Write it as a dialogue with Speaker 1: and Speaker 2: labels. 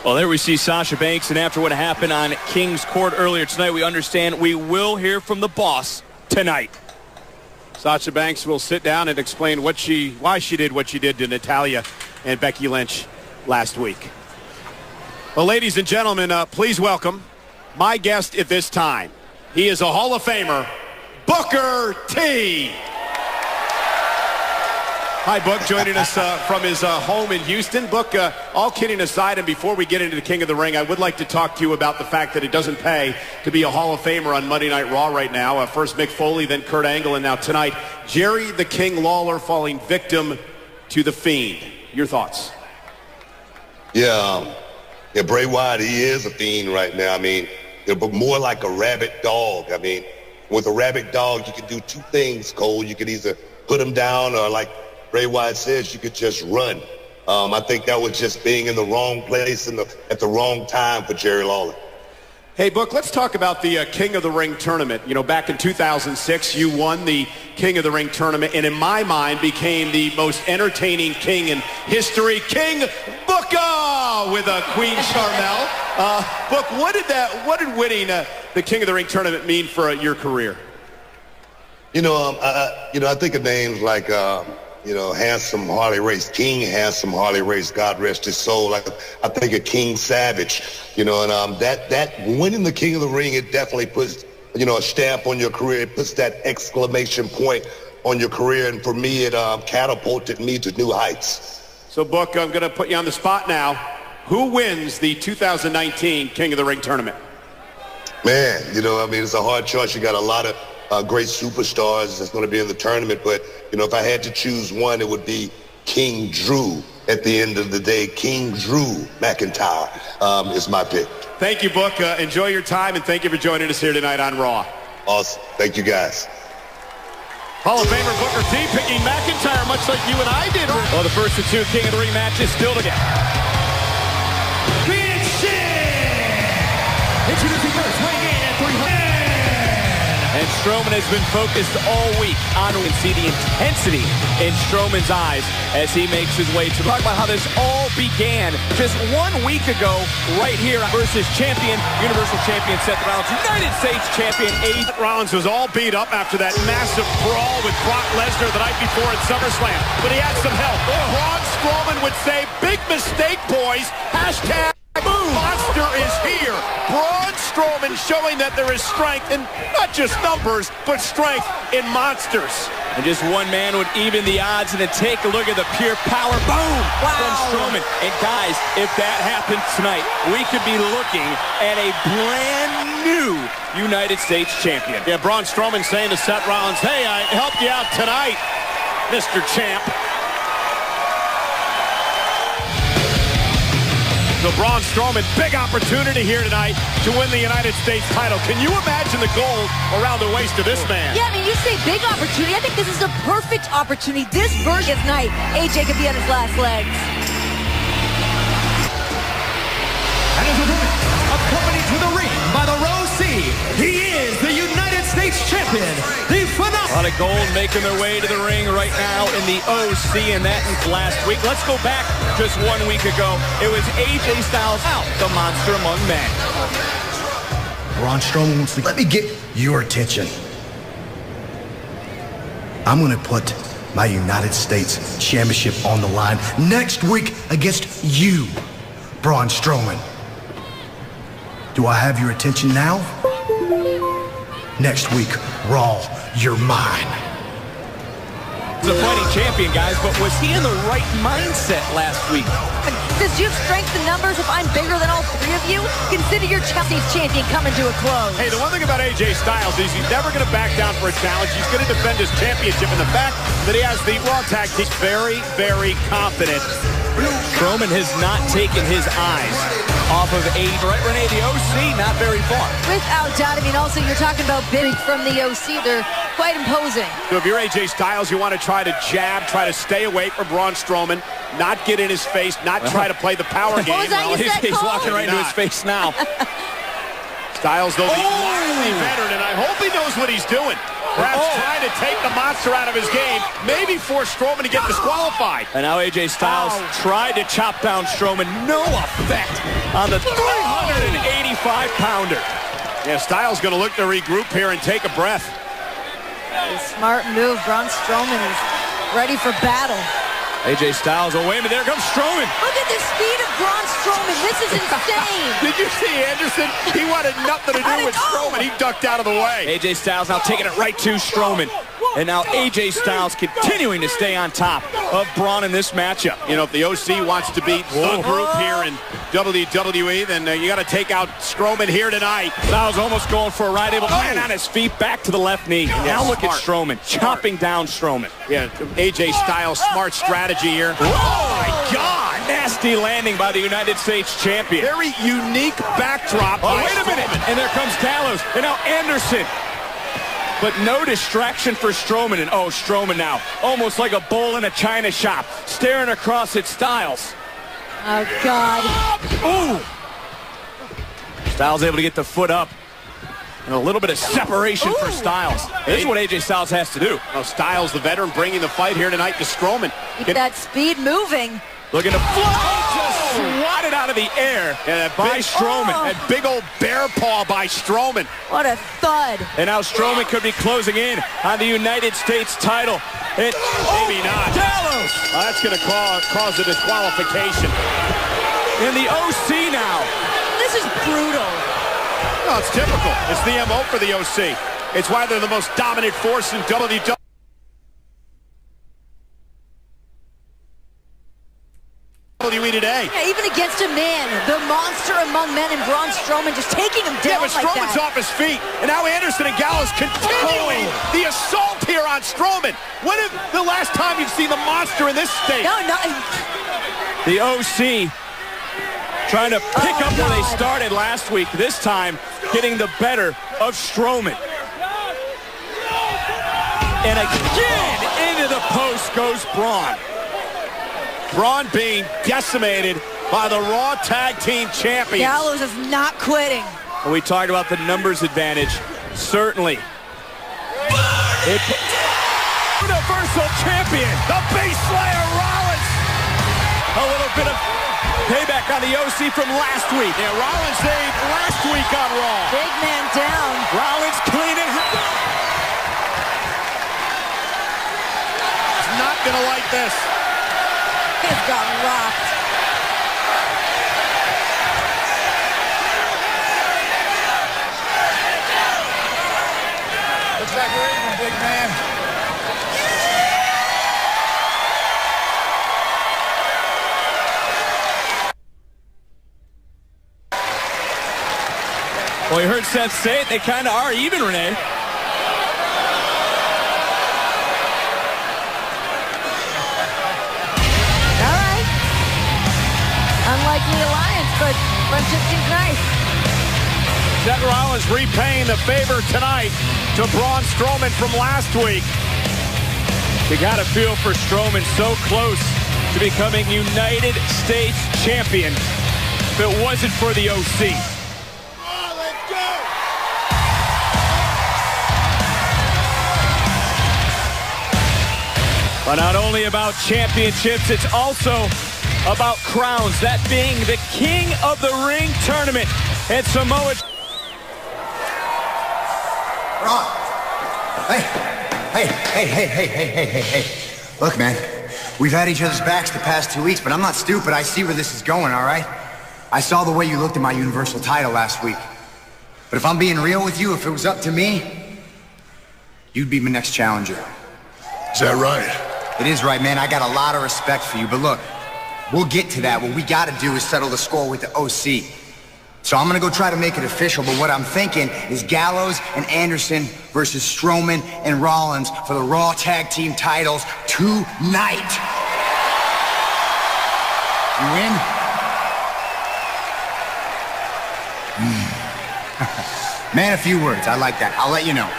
Speaker 1: Well, there we see Sasha Banks, and after what happened on King's Court earlier tonight, we understand we will hear from the boss tonight.
Speaker 2: Sasha Banks will sit down and explain why she did what she did to Natalya and Becky Lynch last week. Well, ladies and gentlemen, please welcome my guest at this time. He is a Hall of Famer, Booker T. Hi, Book, joining us from his home in Houston. Book, all kidding aside, and before we get into the King of the Ring, I would like to talk to you about the fact that it doesn't pay to be a Hall of Famer on Monday Night Raw right now. First Mick Foley, then Kurt Angle, and now tonight, Jerry the King Lawler falling victim to The Fiend. Your thoughts?
Speaker 3: Yeah, Bray Wyatt, he is a fiend right now. I mean, but more like a rabid dog. I mean, with a rabid dog, you can do two things, Cole. You can either put him down or, like Bray Wyatt says, you could just run. I think that was just being in the wrong place at the wrong time for Jerry Lawler.
Speaker 2: Hey, Book, let's talk about the King of the Ring tournament. You know, back in 2006, you won the King of the Ring tournament, and in my mind became the most entertaining king in history, King Booker, with Queen Charmel. Book, what did winning the King of the Ring tournament mean for your career?
Speaker 3: I think of names like Handsome Harley Race, King Handsome Harley Race, God rest his soul. I think of King Savage, and that winning the King of the Ring, it definitely puts, a stamp on your career. It puts that exclamation point on your career, and for me, it catapulted me to new heights.
Speaker 2: So, Book, I'm going to put you on the spot now. Who wins the 2019 King of the Ring tournament?
Speaker 3: Man, it's a hard choice. You got a lot of great superstars that's going to be in the tournament, but if I had to choose one, it would be King Drew. At the end of the day, King Drew McIntyre is my pick.
Speaker 2: Thank you, Book. Enjoy your time, and thank you for joining us here tonight on Raw.
Speaker 3: Awesome. Thank you, guys.
Speaker 2: Hall of Famer Booker T picking McIntyre, much like you and I did. Well, the first of two King of the Ring matches still to get.
Speaker 4: Big shit! Introducing first, weighing in at 300.
Speaker 1: And Strowman has been focused all week on, you can see the intensity in Strowman's eyes as he makes his way to talk about how this all began just 1 week ago right here versus Universal Champion Seth Rollins, United States Champion
Speaker 2: Seth Rollins was all beat up after that massive brawl with Brock Lesnar the night before at SummerSlam, but he had some help. Braun Strowman would say, big mistake, boys. Hashtag boom. Monster is here. Braun Strowman showing that there is strength in not just numbers, but strength in monsters.
Speaker 1: And just one man would even the odds, and then take a look at the pure power, boom, from Strowman. And guys, if that happens tonight, we could be looking at a brand new United States champion.
Speaker 2: Yeah, Braun Strowman saying to Seth Rollins, hey, I helped you out tonight, Mr. Champ. So Braun Strowman, big opportunity here tonight to win the United States title. Can you imagine the gold around the waist of this man?
Speaker 5: Yeah, I mean, you say big opportunity. I think this is a perfect opportunity. This version of night, AJ could be on his last legs.
Speaker 4: And as a woman, accompanied to the ring by the Rose C, he is the United States Champion, the phenomenal.
Speaker 1: A lot of gold making their way to the ring right now in the OC, and that is last week. Let's go back just 1 week ago. It was AJ Styles out, the monster among men.
Speaker 6: Braun Strowman wants to let me get your attention. I'm going to put my United States Championship on the line next week against you, Braun Strowman. Do I have your attention now? Next week, Raw, you're mine.
Speaker 1: He's a fighting champion, guys, but was he in the right mindset last week?
Speaker 5: Does you have strength in numbers if I'm bigger than all three of you? Consider your Chelsea's champion coming to a close.
Speaker 2: Hey, the one thing about AJ Styles is he's never going to back down for a challenge. He's going to defend his championship, and the fact that he has the Raw Tag Team, very, very confident.
Speaker 1: Strowman has not taken his eyes off of AJ. Right, Renee, the OC, not very far.
Speaker 5: Without doubt. I mean, also, you're talking about big from the OC. They're quite imposing.
Speaker 2: So if you're AJ Styles, you want to try to jab, try to stay away from Braun Strowman, not get in his face, not try to play the power game.
Speaker 5: What was that you said,
Speaker 1: He's
Speaker 5: Cole?
Speaker 1: walking right into his face now.
Speaker 2: Styles, though, the wily veteran, and I hope he knows what he's doing. Perhaps trying to take the monster out of his game, maybe force Strowman to get disqualified.
Speaker 1: And now AJ Styles tried to chop down Strowman. No effect on the 385-pounder.
Speaker 2: Yeah, Styles going to look to regroup here and take a breath.
Speaker 5: A smart move. Braun Strowman is ready for battle.
Speaker 1: AJ Styles, oh wait a minute, there comes Strowman.
Speaker 5: Look at the speed of Braun Strowman. This is insane.
Speaker 2: Did you see Anderson? He wanted nothing to do with Strowman. He ducked out of the way.
Speaker 1: AJ Styles now taking it right to Strowman. And now AJ Styles continuing to stay on top of Braun in this matchup.
Speaker 2: You know, if the OC wants to beat the group here in WWE, then you got to take out Strowman here tonight.
Speaker 1: Styles almost going for a right, able to land on his feet, back to the left knee. Now look at Strowman, chopping down Strowman.
Speaker 2: Yeah, AJ Styles, smart strategy here.
Speaker 1: Oh my God! Nasty landing by the United States champion.
Speaker 2: Very unique backdrop.
Speaker 1: Oh, wait a minute. And there comes Gallows. And now Anderson. But no distraction for Strowman. And oh, Strowman now, almost like a bull in a china shop, staring across at Styles.
Speaker 5: Oh, God.
Speaker 1: Ooh! Styles able to get the foot up. And a little bit of separation for Styles. This is what AJ Styles has to do.
Speaker 2: Oh, Styles, the veteran, bringing the fight here tonight to Strowman.
Speaker 5: Keep that speed moving.
Speaker 1: Looking to fly, just swatted out of the air by Strowman.
Speaker 2: That big old bear paw by Strowman.
Speaker 5: What a thud.
Speaker 1: And now Strowman could be closing in on the United States title.
Speaker 2: Maybe not.
Speaker 1: Gallows!
Speaker 2: That's going to cause a disqualification.
Speaker 1: And the OC now.
Speaker 5: This is brutal.
Speaker 2: No, it's typical. It's the MO for the OC. It's why they're the most dominant force in WWE. Today.
Speaker 5: Yeah, even against a man, the monster among men, and Braun Strowman just taking him down
Speaker 2: but Strowman's off his feet, and now Anderson and Gallows continuing the assault here on Strowman. When is the last time you've seen the monster in this state?
Speaker 5: No.
Speaker 1: The OC trying to pick up where they started last week. This time, getting the better of Strowman. And again, into the post goes Braun.
Speaker 2: Braun being decimated by the Raw Tag Team Champions.
Speaker 5: Gallows is not quitting.
Speaker 1: When we talked about the numbers advantage, certainly. Universal Champion, the Beast Slayer Rollins. A little bit of payback on the OC from last week.
Speaker 2: Yeah, Rollins saved last week on Raw.
Speaker 5: Big man down.
Speaker 1: Rollins cleaning.
Speaker 2: He's not going to like this.
Speaker 5: He's got rocked.
Speaker 7: Looks like we're even, big man.
Speaker 1: Well, you heard Seth say it. They kind of are even, Renee.
Speaker 5: Unlikely alliance, but friendship seems nice.
Speaker 2: Seth Rollins repaying the favor tonight to Braun Strowman from last week.
Speaker 1: You got to feel for Strowman, so close to becoming United States champion. If it wasn't for the OC.
Speaker 2: Let's go!
Speaker 1: But not only about championships, it's also about crowns, that being the King of the Ring tournament at Samoa.
Speaker 7: Braun. Hey. Look, man, we've had each other's backs the past 2 weeks, but I'm not stupid. I see where this is going, all right? I saw the way you looked at my Universal title last week. But if I'm being real with you, if it was up to me, you'd be my next challenger.
Speaker 3: Is that right?
Speaker 7: It is right, man. I got a lot of respect for you, but look, we'll get to that. What we got to do is settle the score with the OC. So I'm going to go try to make it official, but what I'm thinking is Gallows and Anderson versus Strowman and Rollins for the Raw Tag Team titles tonight. You win? Man, a few words. I like that. I'll let you know.